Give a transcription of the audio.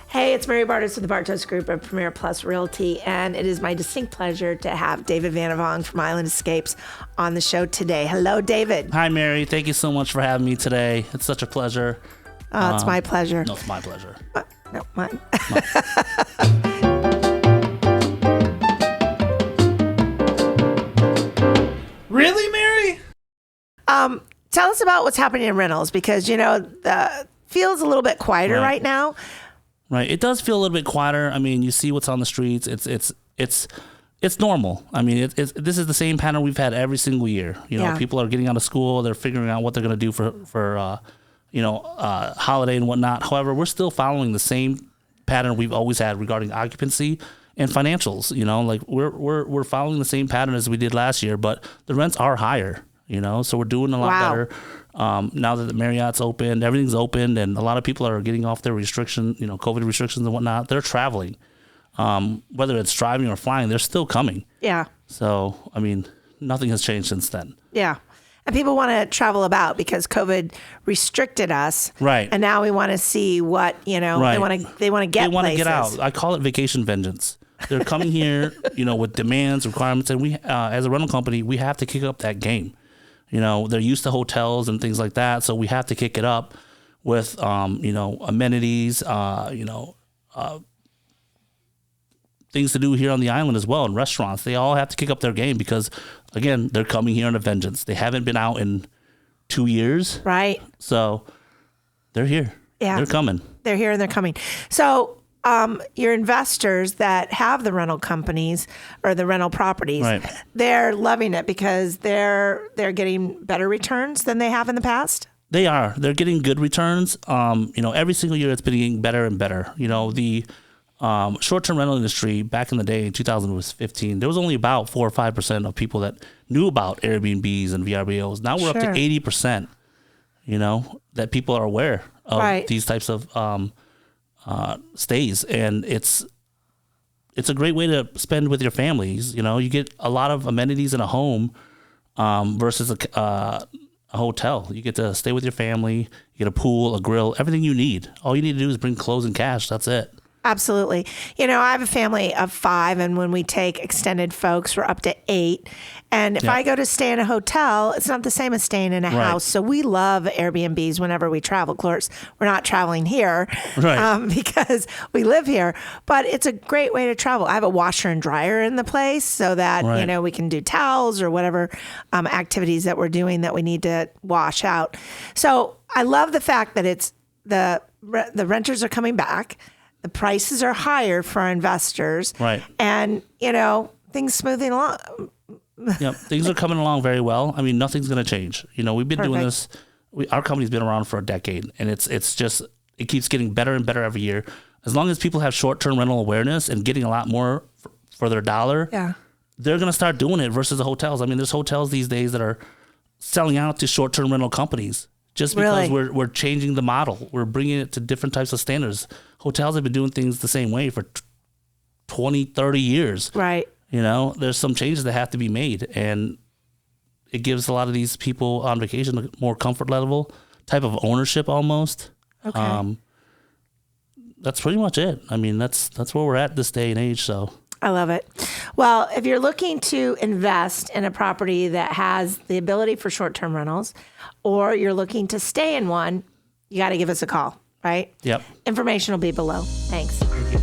Hey, it's Mary Bartos with the Bartos Group of Premier Plus Realty, and it is my distinct pleasure to have David Vanavong from Island Escapes on the show today. Hello, David. Hi, Mary. Thank you so much for having me today. It's such a pleasure. It's my pleasure. No, it's my pleasure. No, mine. Really, Mary? Tell us about what's happening in Reynolds, because, the feels a little bit quieter right now. Right. It does feel a little bit quieter. I mean, you see what's on the streets. It's normal. I mean, this is the same pattern we've had every single year. People are getting out of school. They're figuring out what they're going to do for holiday and whatnot. However, we're still following the same pattern we've always had regarding occupancy and financials. Like we're following the same pattern as we did last year, but the rents are higher. So we're doing a lot better. Now that the Marriott's opened, everything's opened, and a lot of people are getting off their COVID restrictions and whatnot. They're traveling. Whether it's driving or flying, they're still coming. Yeah. So, I mean, nothing has changed since then. Yeah. And people want to travel about because COVID restricted us. Right. And now we want to see what, they want to get They want places. to get out. I call it vacation vengeance. They're coming here, with demands, requirements, and we, as a rental company, we have to kick up that game. They're used to hotels and things like that, so we have to kick it up with, amenities, things to do here on the island as well, and restaurants. They all have to kick up their game because, again, they're coming here on a vengeance. They haven't been out in 2 years. Right. So they're here. Yeah. They're coming. They're here and they're coming. So your investors that have the rental companies or the rental properties, they're loving it because they're getting better returns than they have in the past? They are. They're getting good returns. Every single year it's been getting better and better. The short-term rental industry back in the day in 2015, there was only about 4 or 5% of people that knew about Airbnbs and VRBOs. Now we're up to 80%, that people are aware of these types of stays. And it's a great way to spend with your families. You get a lot of amenities in a home versus a hotel. You get to stay with your family, you get a pool, a grill, everything you need. All you need to do is bring clothes and cash. That's it. Absolutely. I have a family of 5, and when we take extended folks, we're up to 8. And if I go to stay in a hotel, it's not the same as staying in a house. So we love Airbnbs whenever we travel. Of course, we're not traveling here because we live here, but it's a great way to travel. I have a washer and dryer in the place so that, we can do towels or whatever activities that we're doing that we need to wash out. So I love the fact that it's the renters are coming back. The prices are higher for our investors. Right. And, things smoothing along. Yep. Things are coming along very well. I mean, nothing's going to change. We've been doing this. Our company's been around for a decade, and it keeps getting better and better every year. As long as people have short-term rental awareness and getting a lot more for their dollar, they're going to start doing it versus the hotels. I mean, there's hotels these days that are selling out to short-term rental companies. Just because we're changing the model. We're bringing it to different types of standards. Hotels have been doing things the same way for 20, 30 years. Right. There's some changes that have to be made. And it gives a lot of these people on vacation a more comfort level, type of ownership almost. Okay. That's pretty much it. I mean, that's where we're at this day and age. So I love it. Well, if you're looking to invest in a property that has the ability for short-term rentals, or you're looking to stay in one, you got to give us a call, right? Yep. Information will be below. Thanks. Thank you.